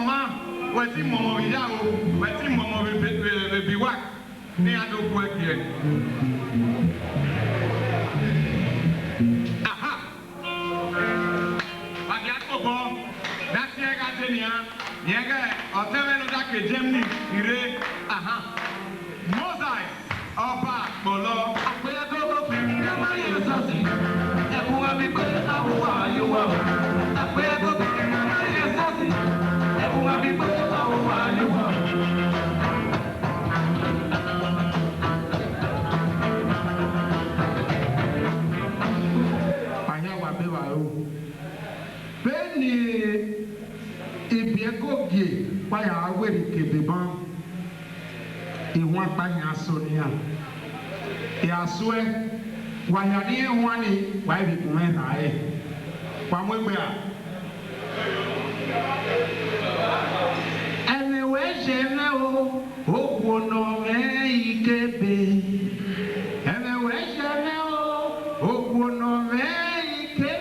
mama, waiting mama yao, waiting mama be what? They are no work here. Aha! But that's the Gatania, Yaga, or Tevenodake Gemini, Ire, aha. Mosaic, Opa, Bolo, Apeago, Yamari, and who are because you are. Apeago, Yamari, and who are because you are. Benin Vbe Ogie waya aweri kebeban iwan pa yaso ni a yaso e waya ni wani wa bi kun e na e pa mo gbe a ene we je na o owo no me ikebe ene we je na o owo no me ikebe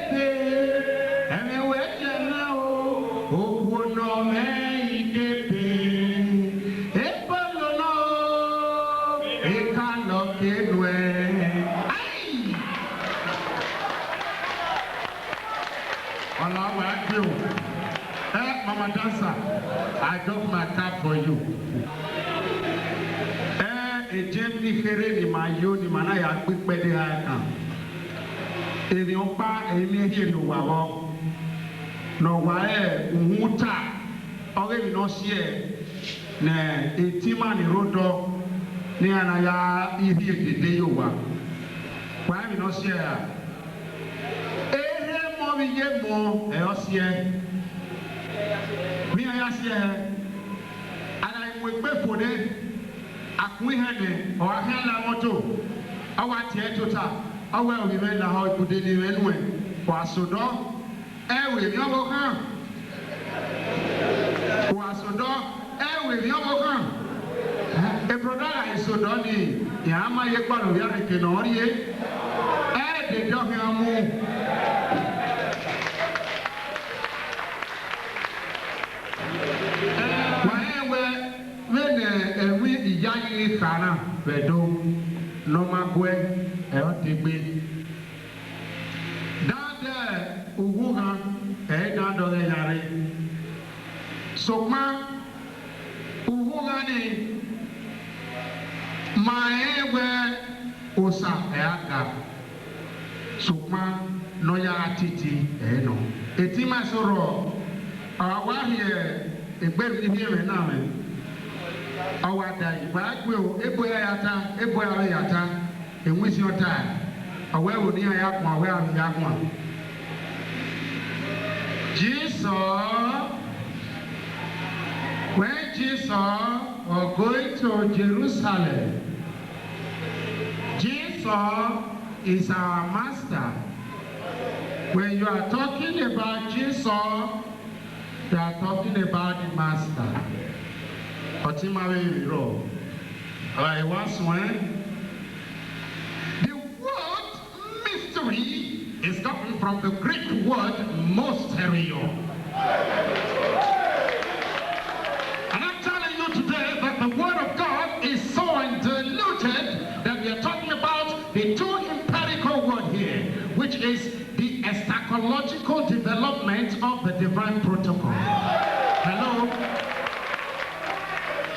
Mama dancer, I drop my cap for you. A Germany here ni my ni mana ya quick bedi ha. Eni opa eni here no wa no wa unhuta. Oge mi no share na etima ni rodo ni ana ya ihe dede yo wa. Wa mi no share. Ere mo mi ye mo e o share. Me I see her, and I will pay for them. I quit her or I hand a motto. I want to tell I will remember how I could anyway. For so dog, with your worker. For so dog, with your worker. A brother is so done. Yama Yakano Yarikanori, the dog move. We young Kana, Vedo, Nomagwe, Eotigbe. Down there, Uguha, Edando Yari. So, ma, Ugugani, my Osa Eaka. So, ma, Noya Titi, Eno. Etima Soro, our here, a baby here now. Our day, but will Eboyata, Eboyata, and with your time. Away with the Yakma, where I'm Yakma. Jesus, when Jesus was going to Jerusalem, Jesus is our master. When you are talking about Jesus, you are talking about the master. I once went. The word mystery is coming from the Greek word mysterio. And I'm telling you today that the word of God is so undiluted that we are talking about the two empirical word here, which is the eschatological development of the divine protocol. Hello?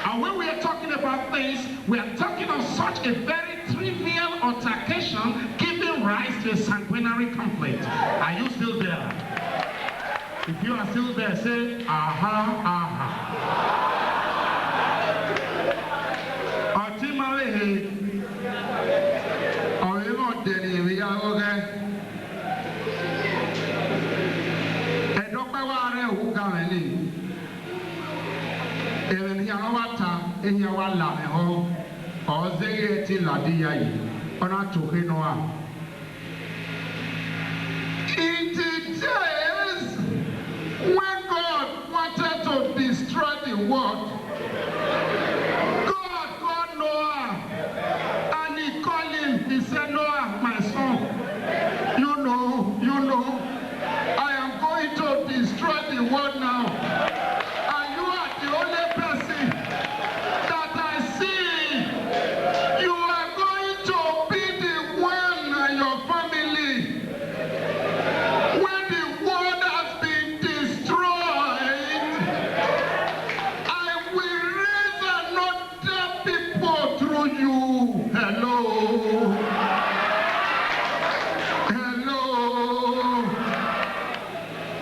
And when we are talking about things, we are talking of such a very trivial altercation giving rise to a sanguinary conflict. Are you still there? If you are still there, say, aha, aha. Ultimately, are you not there? We are okay. And Dr. Ware, who can even here, in your one home, or they till la dia, or not to Hinoa. In the days when God wanted to destroy the world, God called Noah and he called him, he said, Noah, my son, you know, I am going to destroy the world now. And you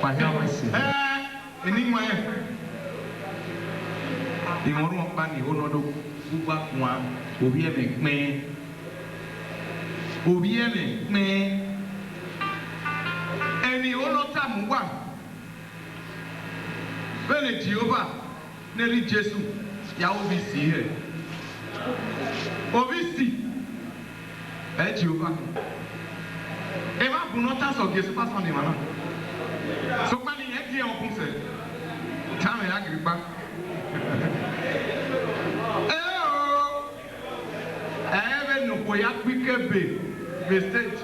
Pahawasi. Anyway, the one of Bani, who know who back one, who be a man, who be a man, and the only time one. When Jehovah, Nelly Jesu, Yahweh here. Obviously, Jehovah. Eva Bunotas of Jesu pass on the man. So many here on Punse. Time I agree back. Oh, I have no boy at Iku Vbe Ogie.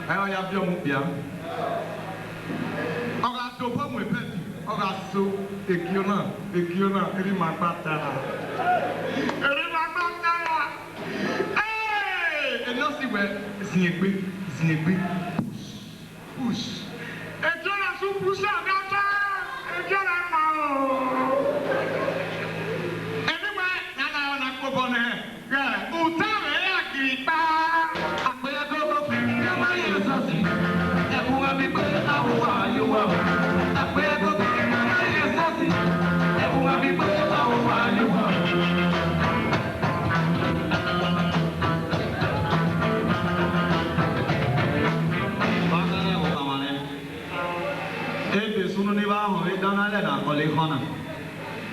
I have your mobile. I got to put my pet. I got so ekiona, eri magbata. Eri magbata. Hey, and no see where Zinegbe, push. Ejona so push agata. Ejona ma. Anyway, na na ko bone. Yeah, utame akiripa. Ape go na ma yesosi. Ebu abi ko awa you wa. Ape go na ma yesosi. Ebu abi ko awa you wa.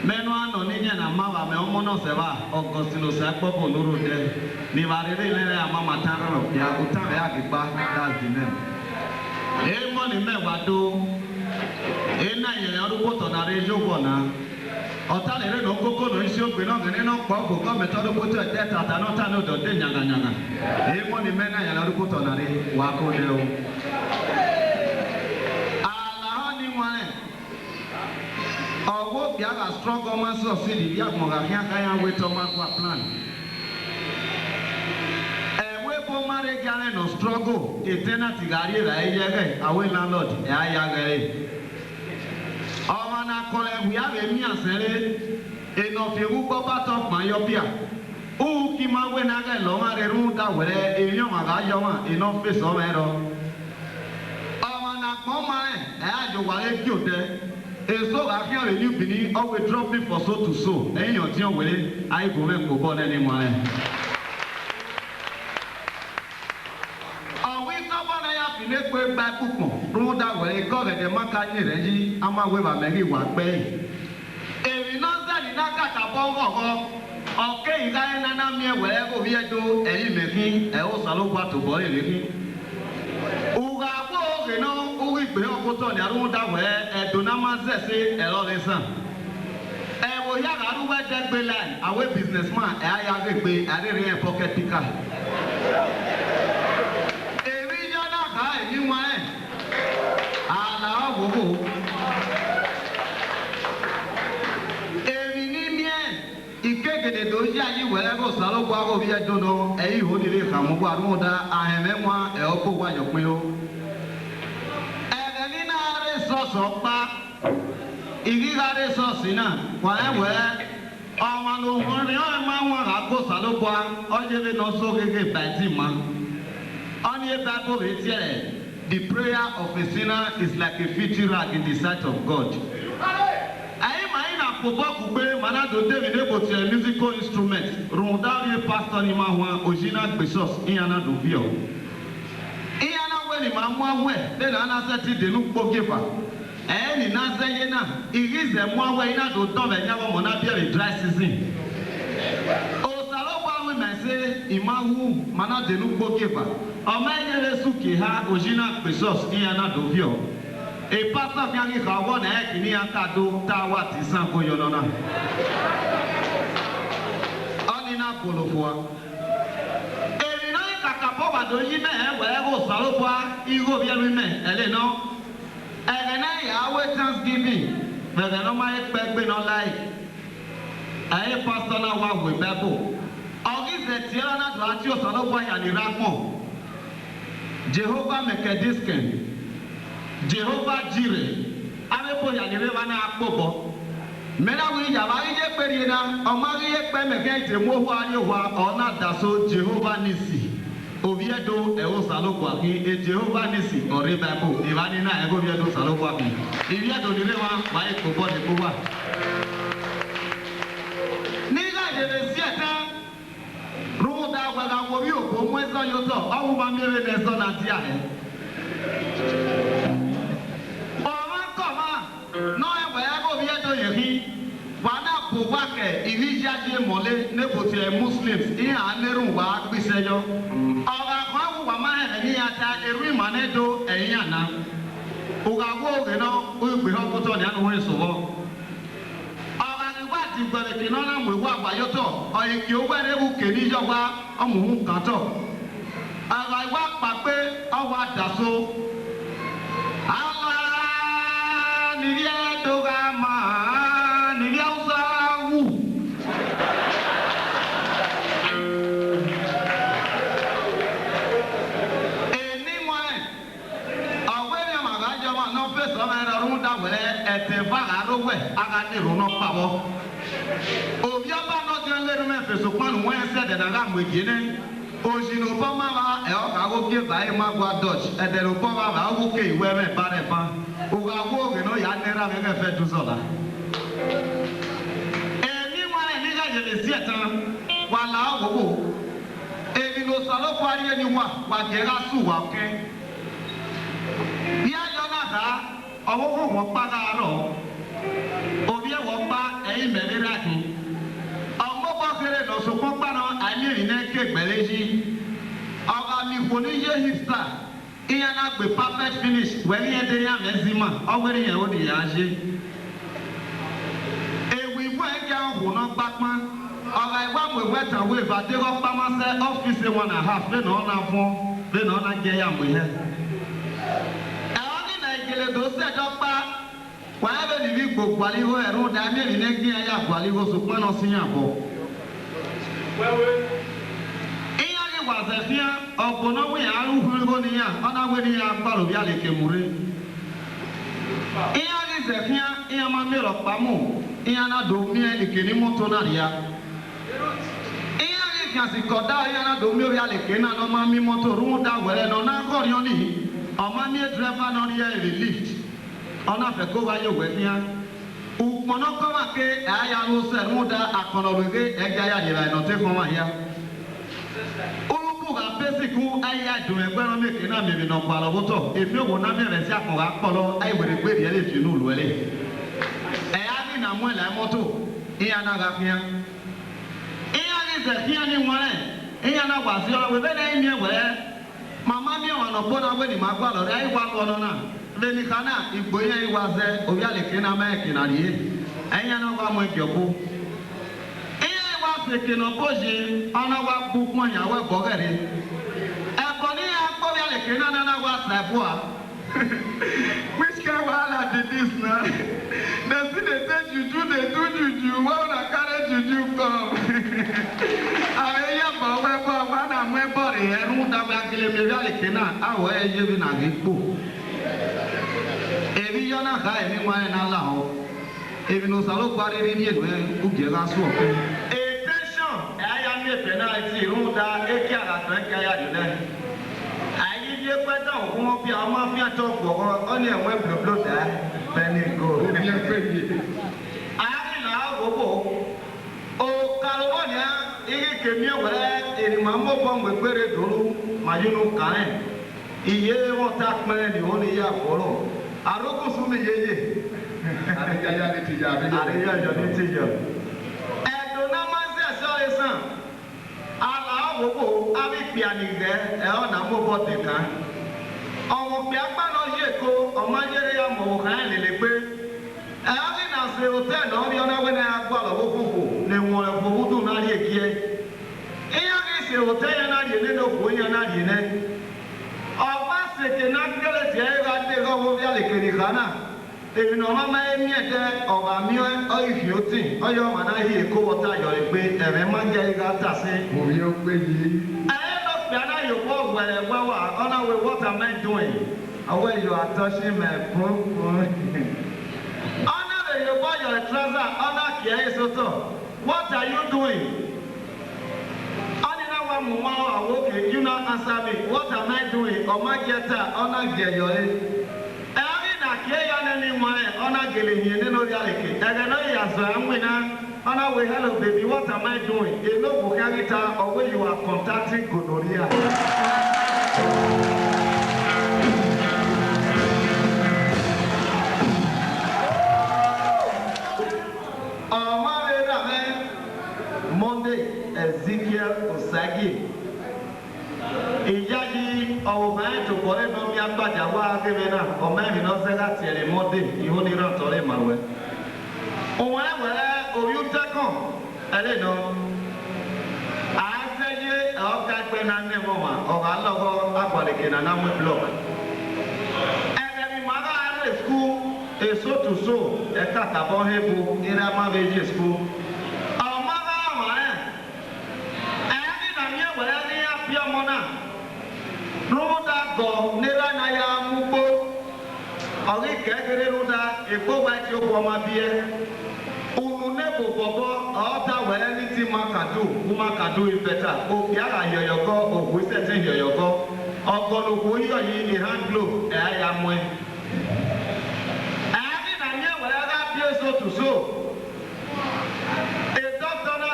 Meno niña na mama me omono se va o costino se poco nuru de ni varere le ama matara ro ya utare agba that's the name e mo ni mewa do e na ye orugo to na rejo bona otale re no koko no isi ogbe no gene no po ko ko metodo ko te tata no ta no do de nyanga nyanga e mo ni mena ye orugo to na re wa ko de o ala ni wane Owo biara strong government subsidy ya moga hia kan we to ma plan. We bo mare gare no struggle e tenant gari ra yege awe landlord e ayagere. O na kole we have a mi asere e no fi wu bo part of my yopia. O ki ma we na ga lo mare ru da were e yan ma ga yo ma e no face o me ro. O na ko mare e ajo wa e bi o de so I can't let you be always dropping for so to so. And your team will I go and go on anymore. We someone I have been able by book. Rule that way, God and the Macani Reggie, I'm away by many one pay. If you know that you not got a bomb, okay, Diana, near wherever we do, and you make me, I also look what to boy living. You know, we be able to do that way, do not matter say a lot of sun. And we have a way that be like our businessman, I have a way, I didn't have pocket picker. If we don't have you want if you need me, you can't get it, don't you? Wherever Salo Guago, we don't know, and you hold it from Guaruda, I am one, a open one, your pillow. So Igigare Sosina, whatever. I want to worry on my one. I go Salopua, or you know, so get Batima. Only a Bible is here. The prayer of a sinner is like a filthy rag in the sight of God. I am a Popa Manado David able to a musical instrument. Rondavi Pastor Nimawa, Ojina Besos, Iana Duvio. Iana when Imamwa went, then another the look giver. And in Nazayena, it is a one way not to tell and never monapia dry season. Oh, Salopa women say, Imahu, Mana de Lupo giver. A man Suki ha, Ojina Pesos, Iana Dovio. A pastor of Yangi Hawan, Niakado, Tawa, Tisanko Yonona. Onina Polofoa. And in Kakapoa, do you know wherever Salopa, Igo Viamen, Eleno? And I always Thanksgiving, but I don't mind expecting no like. I pastor now with Bible. August the Tiana to Atio Salopa and Iraqmo. Jehovah Mekedisken, Jehovah Jire, Arepo Yanirevana Akbobo. Mena we Yavaye Perina, or Marie Pemekate Mohuayowa, or not that so Jehovah Nisi. Oviedo eo salokwa ki e Jehovah nisi ore Bible Ivani na ego Oviedo salokwa ki Oviedo ni lewa ba e ko body ko wa ni la je le sieta ruda gwa ga wo bi o ko mo so yo so owu ba mi re ne so na ti a he o ma ko ma no e ba ya go Oviedo ye ki wana ko wa ke iri jaje mole ne ko ti Muslims in anerun wa gbise yo ọ̀rọ̀ àkọ́wò wà máa ẹ̀ ní ata ẹ̀rú ìmọ̀lẹ́dọ̀ ẹ̀yìn àná ògàwó ògè náà ó gbé ọkọ̀tọ̀ ní àwọn ìṣòwò ọ̀rọ̀ àgbà àti gbẹ̀rẹ̀kì náà náà mú ìwọ àgbáyọ́tọ̀ ọ̀yẹ̀kì owó ẹ̀rẹ́wù kèní ìjọba ọmọọ̀hún kàtọ̀ ọ̀rọ̀ ìwà pàpé ọwọ́ àdàso àwọn níbi ẹ̀dọ́gà máa níbi Haúsá wù. Wẹ̀ aga ní ìrònú pàwọ́. Òbí ọba náà ti ń lérú mẹ́fẹ̀ sọ̀pọ̀nù wọ́n ẹ̀ sẹ́dẹ̀ náà mú èjì ní. Òṣìnà bọ́ máa ma ẹ̀ ọ̀gá wókè báyìí máa gba Dutch ẹ̀dẹ̀rù bọ́ máa ma wókè ìwé rẹ̀ bá rẹ̀ pa. Ògá wókè náà yà á nẹ́ra mẹ́fẹ̀ fẹ́ dùn sọ̀la. Èmi wọn ẹ̀ nígbà jẹ̀lẹ̀ sí ẹ̀tàn wà láà wòwò. Èmi ló sọ ló parí ẹni wà gẹ̀rẹ́ sùn wà kẹ́. Bí ayọ̀ náà dá ọwọ́ fún wọn pa láàárọ̀. Obi ẹwọ gba ẹyin mẹrin raki ọgbọgbọ kere lọsọgbọ gbana ayélujára náà ké gbẹlẹ yìí ọba mi kò ní yé hipster ìyẹn náà gbé perfect finish wẹni ẹdẹ yà mẹsìmá ọwẹni yẹn ó di yà á ṣe. Èwì ìwé ẹgbẹ́ ọ̀hún náà gbapá ọba ìwà wẹ̀wẹ̀ tàn wẹ̀ ìbàdíwọ̀ pàmọ́sẹ́ ọ́fíìsì 1.5 bẹ́ẹ̀ náà ọ̀nà fún bẹ́ẹ̀ náà ọ̀nà jẹ́ yà mú yẹ. Ẹ̀wọ́n ní Nàìjíríà tó ṣẹ̀dọ̀ pa. Wàá bẹ níbi gbogbo àlìwò ẹ̀rọ dàmí ẹ̀rí nẹ́gbí ayé àgbò àlìwò sọ̀pọ̀ náà sí yàn bọ̀. Ìyá ni wàzẹ̀ fíà ọ̀pọ̀ náà wíyà arúgbó níyà ọ̀nà wẹ̀ níyà gbàlù bí alẹ́ kẹmúrẹ́. Ìyá ni zẹ̀fíà ìyá máa mẹ́rọ̀ pamọ́ ìyá náà dò mí ìkíní mọ́tò náà ríà. Ìyá ni kàsì kọ̀dá ìyá náà dò mí orí alẹ́ kẹ́ náà máa mí mọ́tò rún dá wẹ̀rẹ̀ náà náà kọ́ rí ọ́ nìyí ọ̀ma ní dírẹ́fà náà rí ẹ̀ lift. Ọ̀nà àfẹ́kọ́ wa yóò wẹ̀ fíà. Ùpọ̀nà kọ́mà ké ẹ̀yà ló sẹ̀rù da àkànnọ̀lùgé ẹ̀jẹ̀ ayà yẹ̀rẹ̀ ẹ̀nọ̀tẹ́ fún wa yá. Olùkú ka pẹ́sìkú ẹ̀yà dùn ẹgbẹ́rún mẹ́kẹ́ náà mẹ́rin nà ọ̀pọ̀ àlọ́wọ́tọ̀. Èmi ò wò ná mẹ́rin sí àkànwá kpọ̀lọ́ ayé wẹ̀rẹ̀ gbé yẹn lè fi inú lù ẹlẹ́. Ẹ̀yà ní nà mú ẹ̀lẹ́ mọ́tò ìyá náà ka fíà. Ìyá ní sẹ̀ fíà ní wọlé ìyá náà wà sí ọ̀wẹ́ bẹ́ẹ̀ náà ẹ̀mí ẹ̀wẹ̀ màmá mi wà nà gbọ́dọ̀ wẹ̀ ní ma gbọ́ àlọ́ rẹ̀ ayé wà lọ́nà náà. Bẹ́ẹ̀ni kana ìgbóyè ìwàzẹ òbí àlèkéna mẹ́ẹ̀kìnà rí ẹ̀yìn náà wà mú ìjọ̀kú. Ìyá ìwà fèkìnà bóṣe ọ̀nà wà bukún ìyàwó ẹ̀kọ́ rẹ̀. Ẹ̀kọ́ ní akọ́bí àlèkéna náà wà sẹ̀bùà. Which kind wahala be this na? Dem still dey say juju dey do juju why una carry juju come? Àwọn èèyàn bọ̀ wẹ́bọ̀ wà nà mú ẹbọ̀ rẹ̀ ẹ̀rú dàbí akérèmí àlèkéna àwọ̀ ẹ̀yẹ́ bí nà rí kpò. Ebi yọna ka ẹni wọn ẹ n'ala họ ebi n'osalo kwariri ni enu ẹ ubi ẹ ka sọ ọkọ. Attention ẹ̀yà ní ẹ̀fẹ̀ náà ti irun da eke àgàtọ̀ ẹ̀kẹ́ ayà dùn náà. Àyè bí ẹgbẹ́ tán òkú wọn bí àwọn máa fi àtọ̀ pọ̀ kọ́ ọ ní ẹ̀wọ̀n blóbló dá bẹ́ẹ̀ni go. Àyàfi là á wòbò o kàlùbọ̀ ní ike kèmí ẹ̀wẹ̀rẹ̀ èrìmọ̀ mọ̀bọ̀ mẹ̀gbẹ̀rẹ̀ dòrò màyínú kàrẹ̀ iye wọn ta pẹ́ẹ́ ni wọ́n ní yà fọ́lọ́. Arokosu mi yeye. Àríyá ni ti jà. Àríyá yọ ní ti yọ. Ẹ̀dùn náà máa ń sẹ̀sọ́ ẹ̀sán. Àlà àwòkò àbíkpì ànìgbẹ́ ẹ̀ ọ̀nà mọ́bọ̀ tẹ̀kan. Ọ̀wọ̀ pì agbáná yé ko ọmọ ayére ya mọ̀ òkàn ẹ̀ lèlè pé. Ẹ̀ ọ́ ní nà ṣe hòtẹ́ẹ̀lì ọ̀bí ọ̀nà wẹ́nà agbọ́ àlọ́wọ́ fòfò lè wọ̀n ẹ̀ fòwú dùn náà yé kí ẹ. Ìyá kì í ṣe hòtẹ́ẹ̀lì náà yé nínú òkú yẹn náà yé náà. Ọba sèké náà kéré tiẹ̀ ẹ̀ ká dé kọ́ bí alèkèrè kánà èmi náà ọmọ máa ń miẹ̀ dẹ́ ọ̀gá mi ọ̀ ìfì ó tì ọ̀yọ́ ọmọ náà yìí kó wọ́tá yọ̀ ẹ̀ pé ẹ̀rẹ̀ máa ń jẹ́ ẹ̀ ká tà sí. Òbí ó pé yìí. Ẹ̀yẹ́ lọ pè á náà yòókù ọ̀gbẹ̀rẹ̀ gbẹ́ wà ọ̀nà wẹ̀ what am I doing? Ọwọ́ you are touching my phone. Ọ̀nà wẹ̀ yòókù your trouser ọ̀nà kìí ẹ̀ sọ́tọ̀ what are you doing? Ọ̀nà náà wà okay, you not answer me. What am I doing? Omageta, ona geyoe. Every na keya anyone, ona gele no reality. And I know you as I'm winner. Ona we hello baby, what am I doing? You know Bukarita or where you are contacting gonorrhea. Monday, Ezekiel Osagi. Ìyájí ọ̀wọ̀n tó kọ́ ẹ̀nà mi àgbàjà wá akéwé náà ọmọ ẹ̀mí náà sẹ́gà tiẹ̀lẹ̀ Monday ìhó ní ìrántọ́ lè máa wẹ̀. Òun ẹ̀wẹ̀ oyún tẹ́kàn ẹlẹ́nà. Àásẹ́yé ọ̀gá ẹgbẹ́ náà ní ẹ̀mọ́ wa ọ̀gá lọ́gọ́ agbọ̀lẹ̀kẹ̀ náà náà wẹ̀ blọọ̀kì. Ẹ̀rẹ̀ mi máa bá ẹ̀rẹ̀ skul èso tó so ẹ̀ka tàbọ̀ hẹ́bu ìrẹ́ amábẹ́jì skul. Ruda go nera na ya mupo ori kekere ruda epo wa ti o ma bie unu ne bo bobo ota we anything makadu umakadu is better o biara yoyogo o we set yoyogo ogonu ko yo yi ni hand glove e ya mo ani na nye we ga bie so to so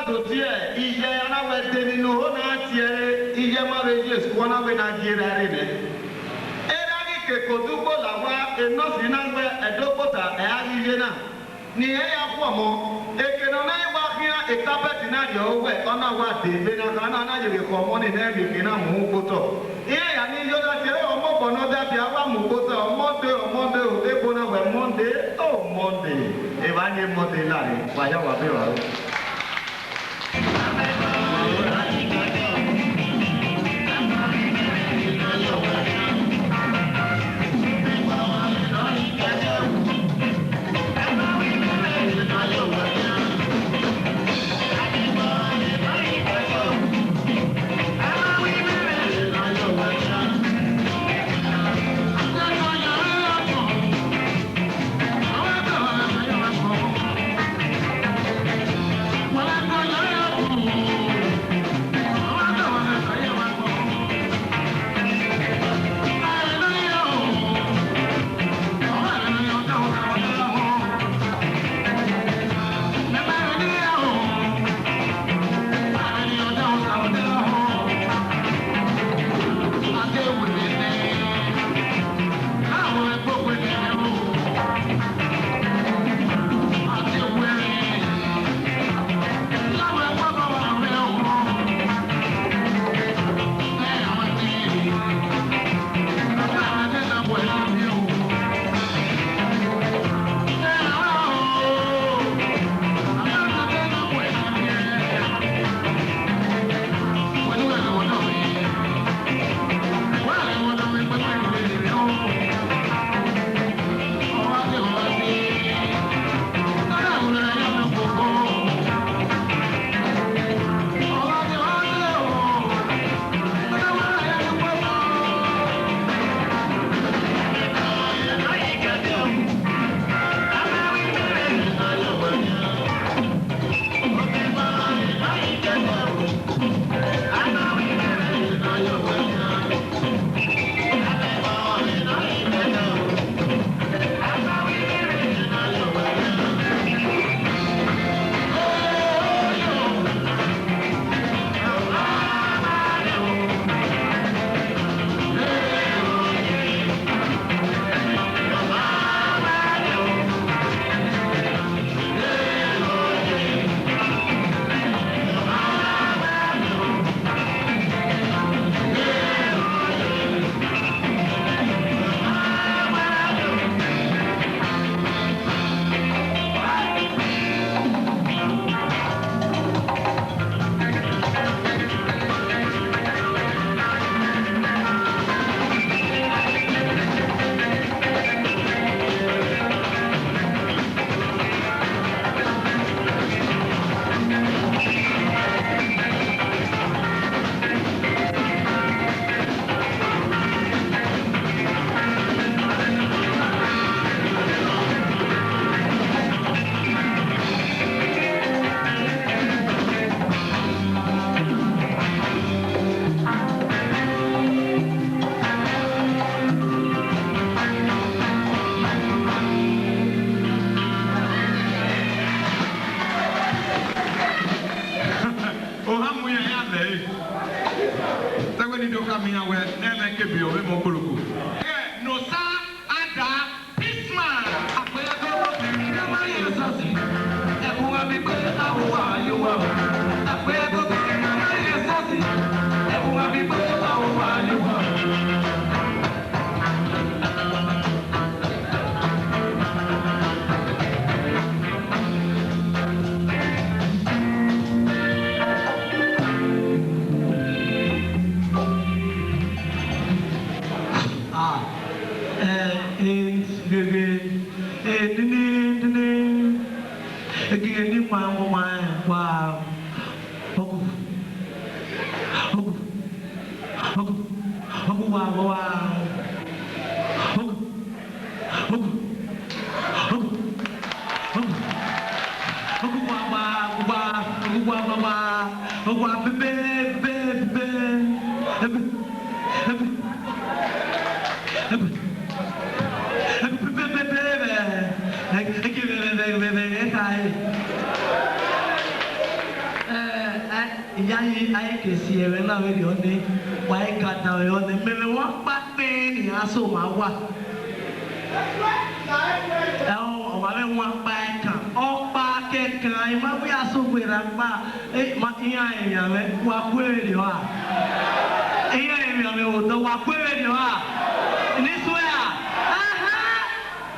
Dotie, iye ana wete ni no na tie iye ma reje sku na we na gira re ne era ni ke kodugbo lawa eno sinangwe edokota e agiye na ni e ya ku omo eke no na iwa kira e carpet na yo we ona wa de be na kana na je ko mo ni na bi na mu goto iye ya ni yo da tie omo bono da bi awa mu goto omo de o e bona we Monday o Monday e ba ni Monday la re wa ya wa be wa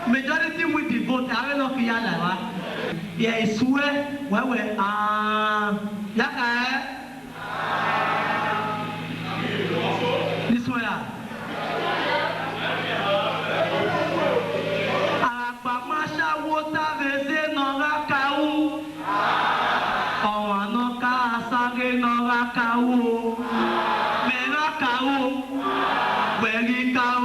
Majority with the vote, I don't know if you are yeah, I swear, where this way, Apamasha water, they no rakau, or no casage no rakau, Menakau, where he cow.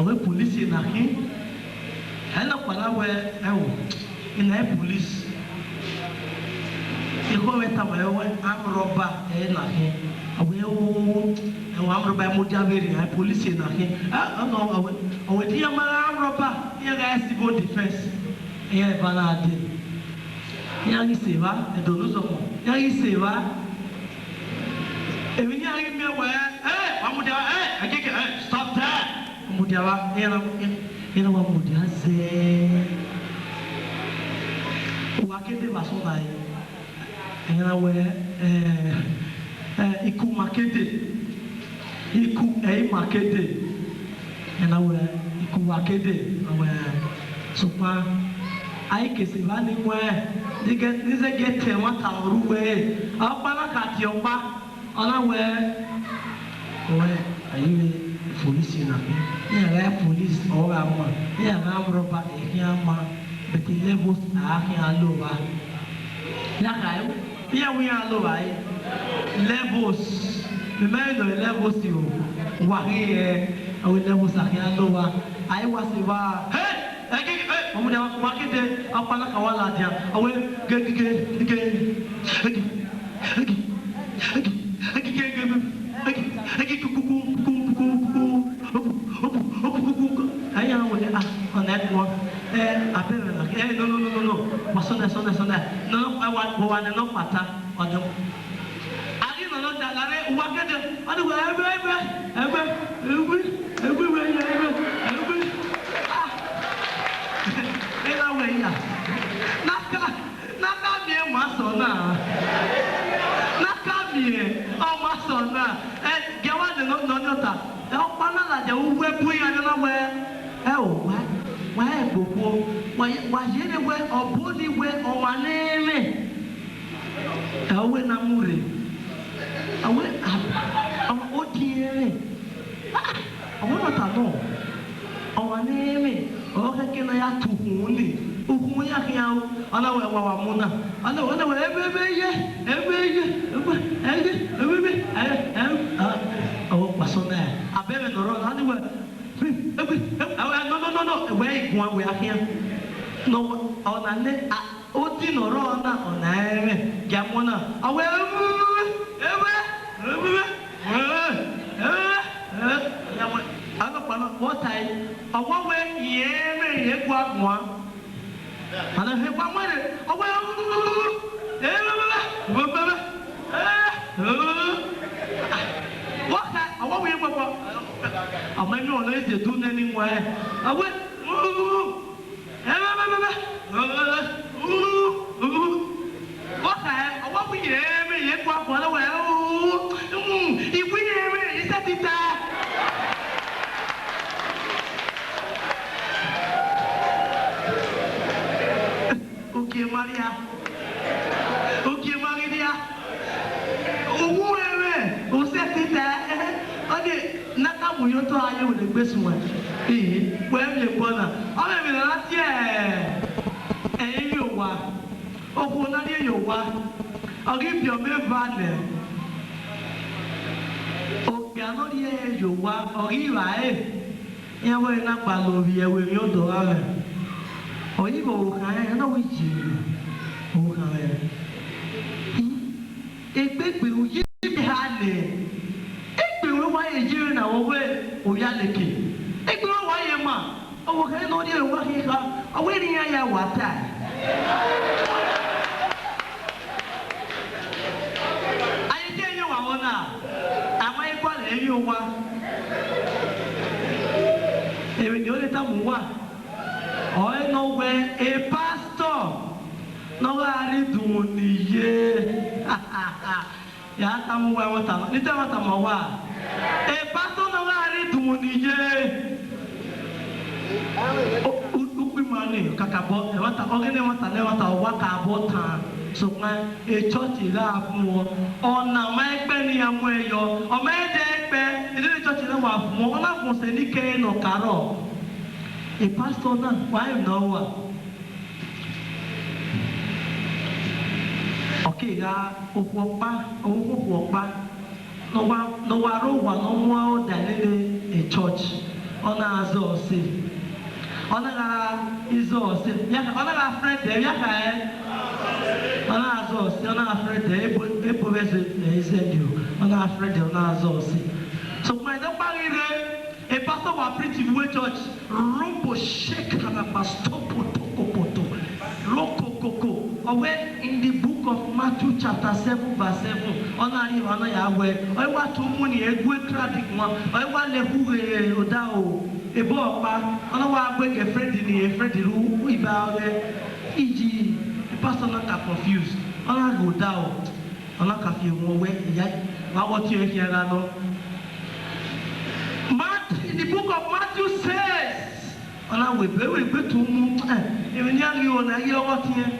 Police in Akin, hello, in the police. You go with I'm robber, I will, I'm robber Mujaveri, police in Akin. I will hear my robber, here guys to go defense. Here, Banadi. Young Seva, and Donuzo, Young Seva. And when you give me away, I get stop that. Mudiawa, you know what Mudia say? Wakete Vasonai, and I wear Iku Makete, and I wear Iku Wakete, I wear Super. I can see running where they get what I'll ruwe. I'll cut your back on a where are you? Police in a yeah, police or yeah, robber, but the levels are here lower. Here we are lower. Levels, remember the levels you were here, our levels are here lower. I was hey, I'm going to walk it up on a kawala. I will on that one. No, I want one and no matter on them. I didn't know that agare wakede ani we ebe ela we ya naka mi masona naka mi o masona gewa de no nyota e o pana la je uwe buya na we e o wa e gbogbo wa yene we obodi we o wa neme e o we na mure awe o tiere o wa ta no o wa neme o ka ke na ya tuhuni ukun ya ke ya ala we wa muna ala we ebe o pasona abere no ro ani we no we igwan we ahia no ona ne oti no ro na ona ere gamona awe aga pana wotai awa we yeme ye kwa gwa ana he kwa mare awe waka awa we kwa ama mi ona ese do nani nwa awe waka awa we yeme ye kwa gwa na we iwi yeme isatita Okay, Maria. Owewe, o se tita. Ode naka muyoto aye wo le gbesun wa. We mi gbona. O me la ti yo wa. Oku na ni yo wa. O give your me vale. O piano di yo wa, o ri wa Yan we na pa lo bi e we yo do ara. Oyibo kan na we ji o kan egbe oyi ha le egbe we wa ye ji na wo we o ya leke egbe we wa ye ma o kan no de wa hi ka o we ni ya wa ta ayi je yo wa wona ama e kwa le yo wa ewe ni o le ta mu wa I know where a pastor no ari duniye ya tamu wa wata ni ta wata ma wa a pastor no ari duniye ukwi mani kakabo e wata ogene wata le wata wa ka bota so ma e church la fún ona ma egbe ni amu eyo o ma de egbe ile church la wa fún ona fún se ni ke no karo a pastor na why no okay ga opopa no wa ro wa no mo o dalele a church ona azo se ona ga izo se ya ona ga friend there ya ka ona azo se ona friend there ebo bese ezedio ona friend there ona azo se so my don parire a pastor wa preach in we church rombo shake na pastopo tokopoto lokokoko owe in the book of Matthew chapter 7 verse 7 ona ri ona ya we o wa to mu ni egwe traffic won o wa le hu oda o ebo opa ona wa gbe ke friend ni e friend ru iba ole iji the pastor not confused ona go down ona ka fi won we ya wa wo ti e fi ara lo in the book of Matthew says, "Ona we to mu even young you na ye what here."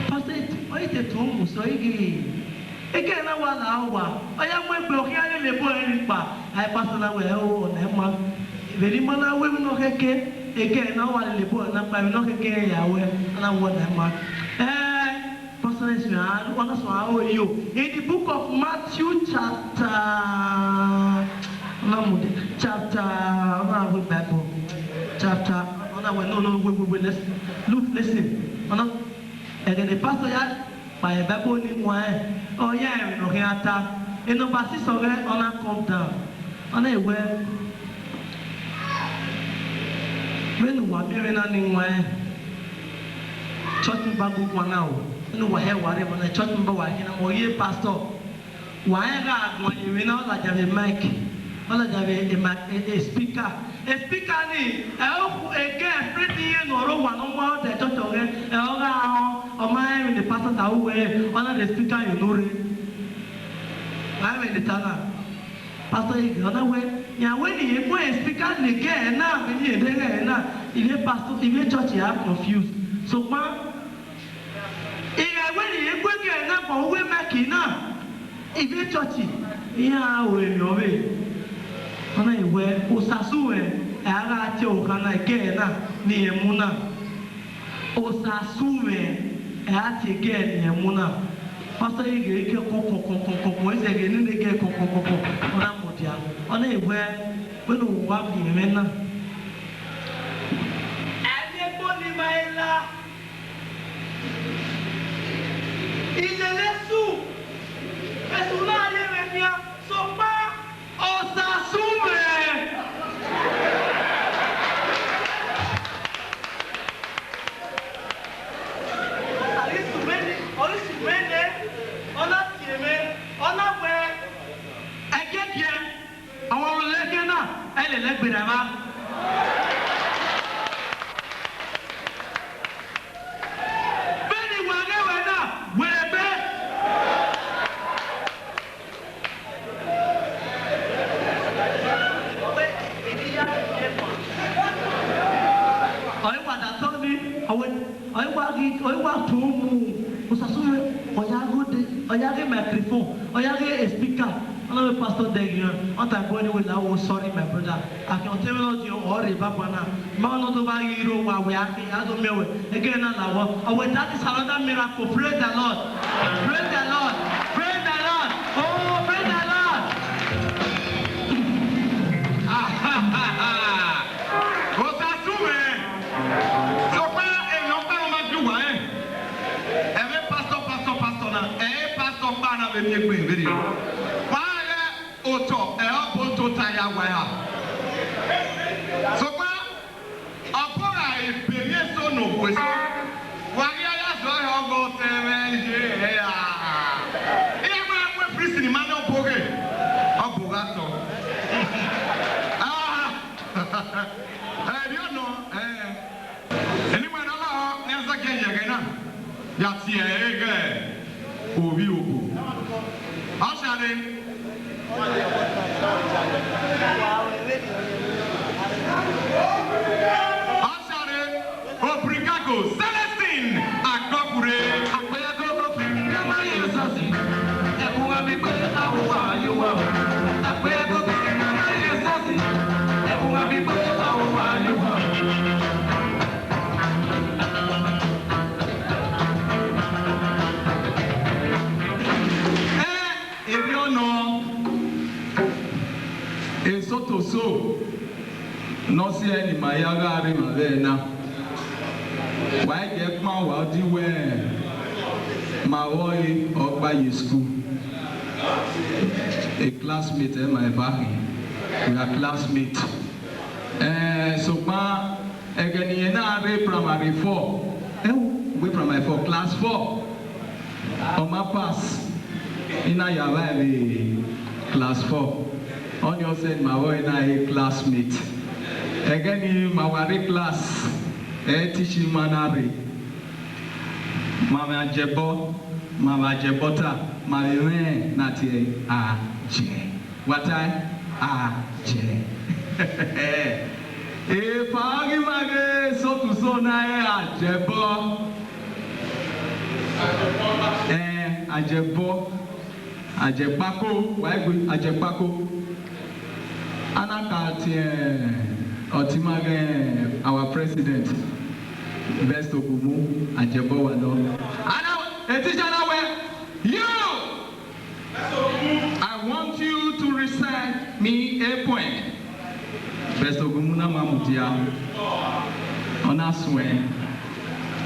Pastor, why te to mu so igi? Ege na wa la wa. Oya mo pe o ki ale le bo eri pa. Ai pastor na we o na ma. Veri mo na we no keke. Ege na wa le bo na pa no keke ya we. Na wo na ma. Pastor is ona so a o yo. In the book of Matthew chapter Bible chapter we let's listen and then the pastor ya by Bible ni mo oh yeah no hiata in number 6 of it on come down on a where when wa mere na ni mo church Bible kwa now no wa he ware mo na church Bible wa hina mo ye pastor Why when you know like have a mic, all like have a speaker. A speaker ni again pretty no one on one the church again. Or my the pastor that way on the speaker you know. Why when the tana pastor you know way. Yeah, when you go and speak out again now, when you there now, if pastor, if church you are confused. So man, when you go again now, for we make now. If you church, yeah, we know it. When I wear Osasue, I got you can again now, near Muna. Osasue, I had to get near Muna. Pastor, you get again, they get on a where when you walk in Mena. Everybody, my love. Il est sous. Mais sous là, il est bien. So pas, on s'assume. On a tiré, on a fait. Et quelqu'un, on l'a fait là. Elle est là, vraiment. Pastor Degrian, on t'a going with our sorry, my brother. I can tell you or Babana, Manotoba Hero, while we are again. Our that is another miracle. Praise the Lord. Praise the Lord. Praise the Lord. Oh, praise the Lord. What's that to me? So far, and no man do I. Every pastor now. Eh, pastor Bana will make me video. Oto, Oto Taya Waya. So far, Apora is Benin so no question. Wagaya Zoya go Temen here. Ever prison in Mano Poge. Abogato. You know, anyone allow Nanza Gayagana? Yatia Ege. Obi Obu. How shall they? Asare, Obrigado, Celestine, Akokure, Akweyago, Namaye Sasi, Ebuwa Bibe, Awa, you are, Akweyago, Namaye Sasi, Ebuwa Bibe, Awa, you are. If you know, in Soto so, no see any Mayaga Rimavena. Why get my wordy where my boy or by your school? A classmate in my bag. We are classmates. So, ma, again, primary 4. We primary 4, class 4. On my pass. In a class 4. On your side, my boy and I classmate. Again, in my class, teaching manari. Mama Jebo, Mama Jebota, my man, not here. What I? If I give my so to so na Jebo. Ajebako, why go Ajebako? Anakati Otimage, our president, Best Okumu, Ajebo Wano. You! I want you to recite me a poem. Best Okumuna Mamutia. On us when.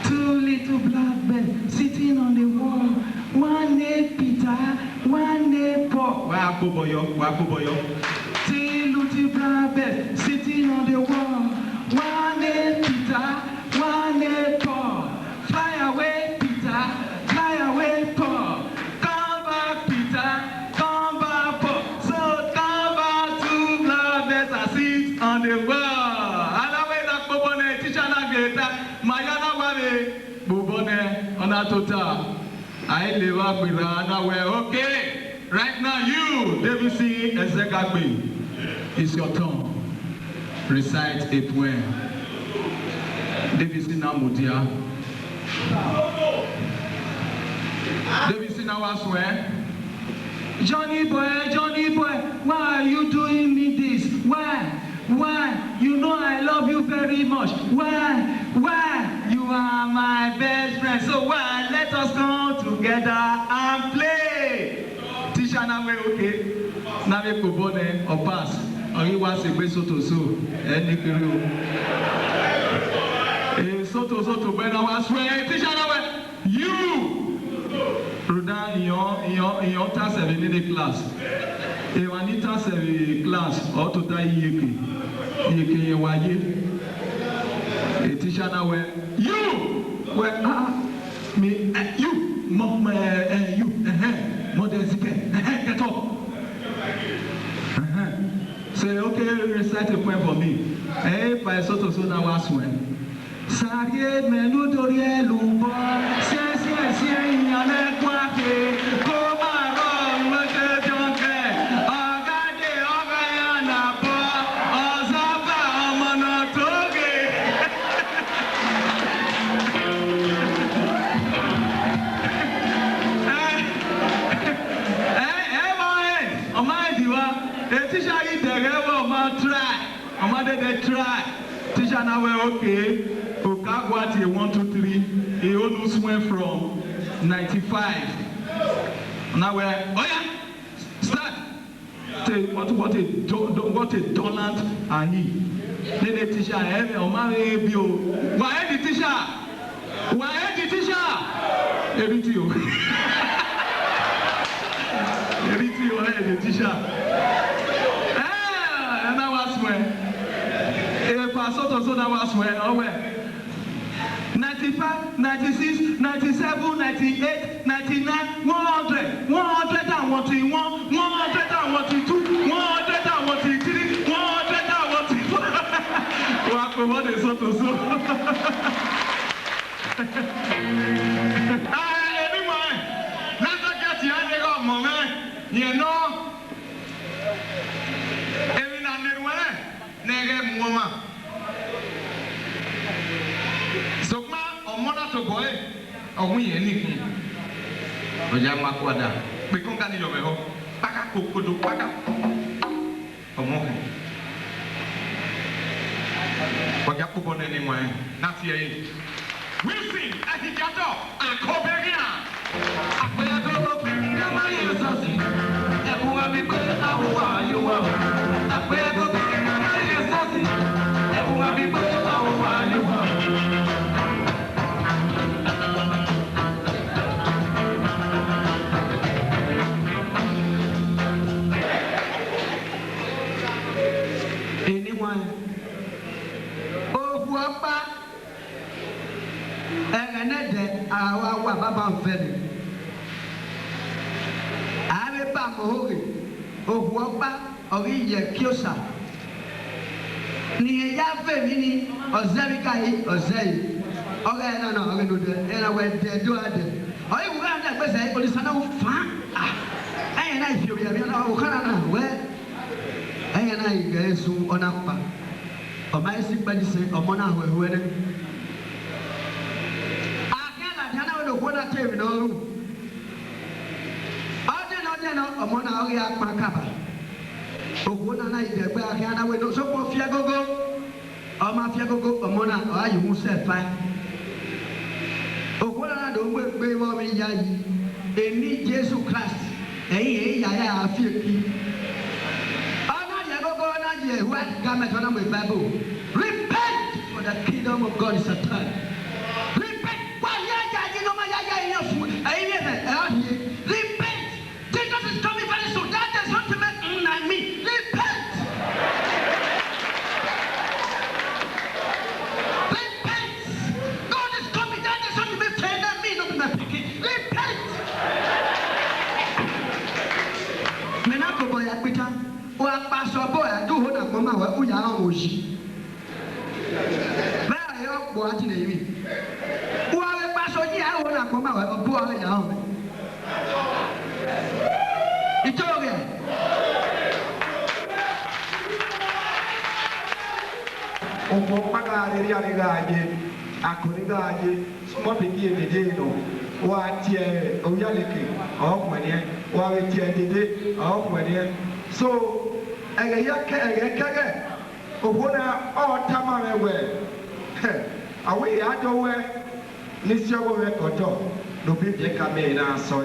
Two little black men sitting on the wall. One named Peter, one named Paul. Wakuboyo. Two little black men sitting on the wall. One named Peter, one named Paul. Fly away, Peter, fly away, Paul. Come back, Peter, come Ona Tota. I live up with Anna. Okay. Right now, you, David C. Ezekagbe, it's your turn. Recite a poem. David C. Namudia. David C. Nawaswe. Johnny boy, why are you doing me this? Why? You know I love you very much. Why? You are my best friend. So why? Let us come together and play. Teacher, now we okay. Now we go born or pass. Or you want to be so. Any kiri. So when I was swear, teacher, now you. Rodan in your task in the class. If I need task in class, or to die you a teacher now where you me you mom you mother get up. Say okay, recite a poem for me. Hey, by so now was when. Sarie menu dorie lumbo, sie yale kwake, komaro mete jonke, agade ogaya na bo, ozaba omono toge. Hey, my diwa, the teacher is there, they try. Teacher now we're okay. Okagwati 1, 2, 3. He almost went from 95. Now we're start. What a dolant and he. Then the teacher why the teacher? Everything the teacher. And I was where. So that was where. 95, 96, 97, 98, 99, 100, 101, 102, 103, 102. What is so? Anyway, let's get the moment. You know, every now and then, nigga, woman. So, to boy, or we anything. Ojama Quada, we can't get your way. Paka Kudu Paka. Or more. Pagapon anyway, not here. We sing at the Jato and Coberia. I don't know my assassin. Everyone be better how you are. I pray to be my assassin. Everyone be better how you are. Awa baba mfele ave pa mohori ohuopa oriye kiosa ni ya fe mi ni ozebi kai ozei ore na no ore no de era we de do ade oyi wu ande gbese olisana wo fa ayen na ifio bia bia na wo kana na we ayen na igesu onapa o mai si padi se omo na hwewe ne What I tell you, no. I don't know, Mona Oria Macaba. Oh, what I did, where I can I will so for Fiagogo, or Mafiagogo, or Mona, or you won't say fine. Oh, what I don't work very well in Yayi, they need Jesus Christ. Hey, I feel key. I'm not Yagogo, not yet, who had garment on with Babu. Repent, for the kingdom of God is at hand. Repent! Jesus is coming very soon. That does not make me. Repent! Repent! God is coming. That does not make me, not my picking. Repent! Menako boy, I quit. Or Pastor boy, I do hold up Mama where we are on Oshi. Where I hope what in a week. Who are Pastor? I hold up Mama. boa ya me itoge opo pagare ri ari gaje akoni gaje sumo peki edeje no wa tie oyaleke okwene wa we tie dede okwene so ege kege obona o tama mewe awe ya dowe nisi owo we koto no bi je ka me na so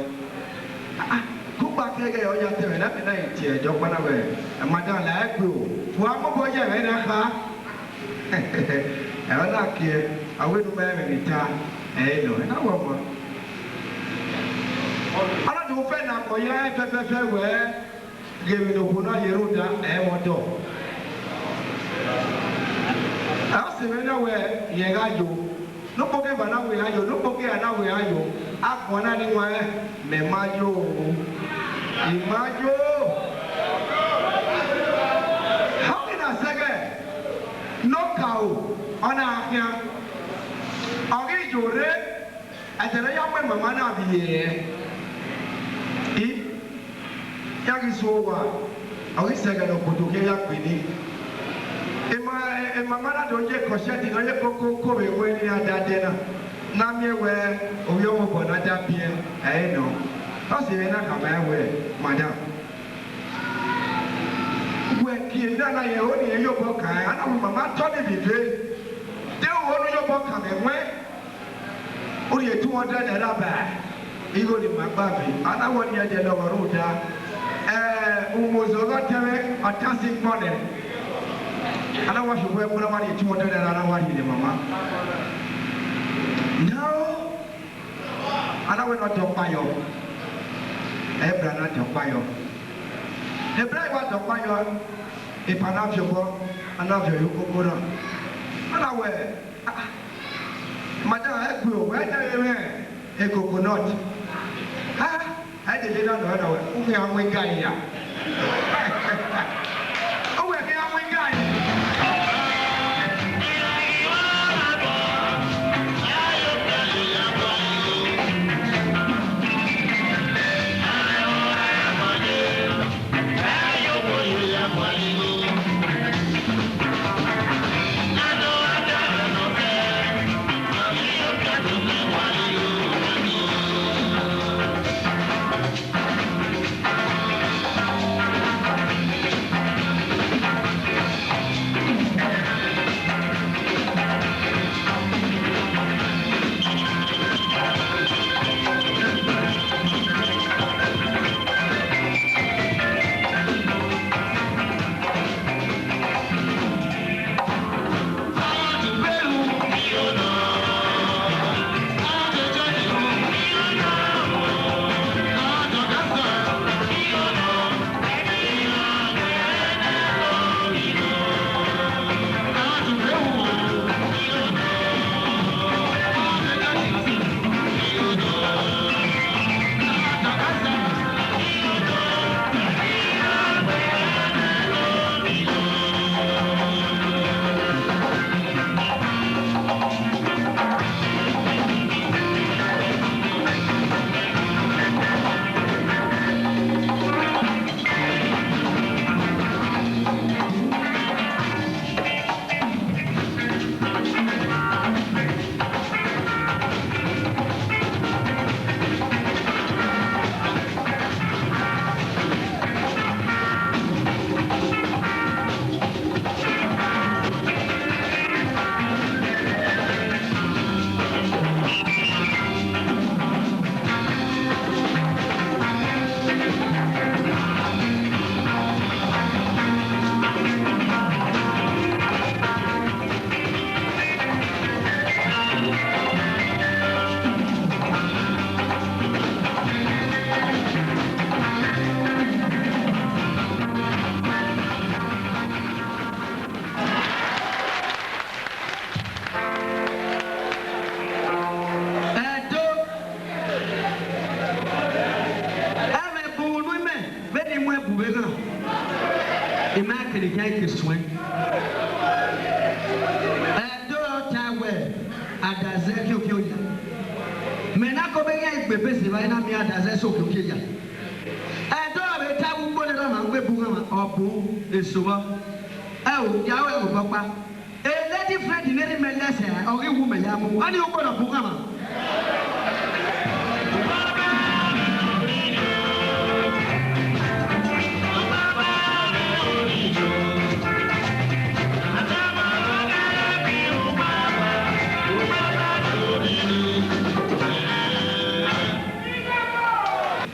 kuba kege oya tebe na me na tie jo pana we madan la egbe o wa mo bo je we na ha ela que awe no me ta no na wo mo ala do fe na ko ya pepepe we gemi no kuna yeruda moto asemena we ye gajo no poke bana we ayo no poke ana we ayo akona ni wa me majo imajo how can I say no cow ona ahia ogi jore atere ya mwe mama na biye yagi sowa ogi sega no potoke ya kwini ema mara doje kosheti no ye koko ko we we ni adade na mi we oyo mo bona da bie no o se na ka ma we madam we ki na ye o ni yo bo kan ana mo mama to ni bibe de o no yo bo kan me we o ye 200 naira ba igo ni magba bi ana wo ni e de lo ru da umozo ga tewe atasi pone ana wa shugo e mura mari 200 naira ana wa ni mama no ana we no to payo ebra na to payo ebra wa to payo e pana fiobo ana fio yo kokoro ana we madam egbe o we de me e coconut I did not know we are we guy here. Oh, we're here we guy. egbe pese ba ina mi adaze so koke ya e do be ta gbogbo le ma gbe bu ma obu esowa e o ya we go papa e lady friend ni me lese o ri wu me ya mu ani o gbodo bu ma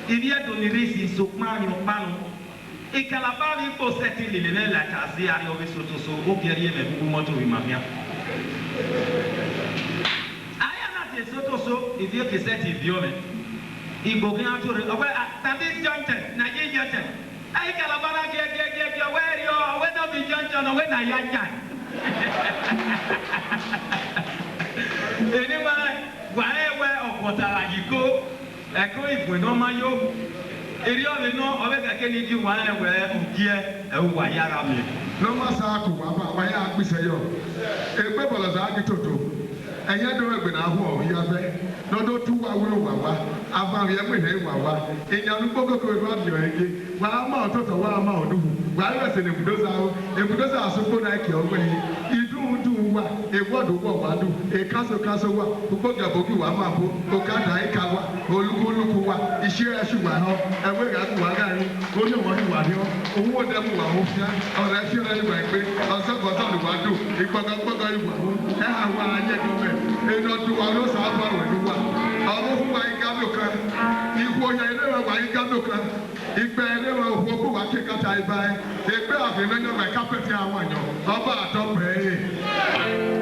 Il y a donné des sopman yon panou. Et qu'à la barre, il faut cette île, il est la case, il y a eu ce au guerrier, mais beaucoup moins tout, il m'a bien. Ayana de Sotoso, il dit que c'est idiot. Il faut bien tout. Tandis Johnson, Naïe Johnson. Aïe, qu'à la barre, where don't be Johnson, when I am. Anyway, where of what I go. Eko ìbò iná máa yó eré ọ̀rẹ́ náà ọ̀rẹ́ kẹ̀kẹ́ ní di wà ẹ̀wẹ̀ òkìẹ́ ẹ̀wà yára mi. ló má sá kù wàbà wáyé àgbìsẹ̀ yọ ẹgbẹ́ bọ̀lọ̀ sá kì tòtò ẹ̀yẹ́ dọ̀ ẹgbẹ̀ náà hù ọ̀hún yáfẹ́ lọ́dọ̀ tú wà wúlò wà wá afáàmì ẹgbẹ̀ náà wà wá ìyànú gbogbo ìlú àbíọ̀ ẹ̀gẹ́ wà á má ọ̀tọ̀tọ̀ wà á má ọ̀dùn wà á rẹ̀sẹ̀ èbùdósà àsopọ̀ náà kì ọ̀gbẹ́ yìí ìdúndùn wà èwọ́dù wọ̀ wá dùn èkásókásó wà gbogbo gàbókì wà má bó òkàdá ìka wà olúkúlùkù wà iṣẹ́ ẹ̀ṣù wà hàn ẹ̀wé ìyàtú wà gáàrin oníwọ̀n wà ní ọ́ owó dẹ́mu wà ó fíà ọ̀rẹ́ fíà ìwà ìpè ọ̀sọ́kọ̀tọ̀ lù wá dùn ìgbọ̀gbọ̀gbọ̀ ìwà ó ẹ̀ àwọn ayé gọ́mẹ̀ ìdọ̀tún wà ló sábà wẹ̀ ló wà ọ̀rọ̀ fún wa ìgádùn kan ìwò yẹn ilé wa ìgádùn kan ìgbẹ́ ilé wa òwò kó wà kíkàtà ìbá ẹ̀ ìgbẹ́ àfihàn yẹn wẹ̀ kápẹ́tì àwọn èèyàn ọba àtọ́pẹ́ yìí.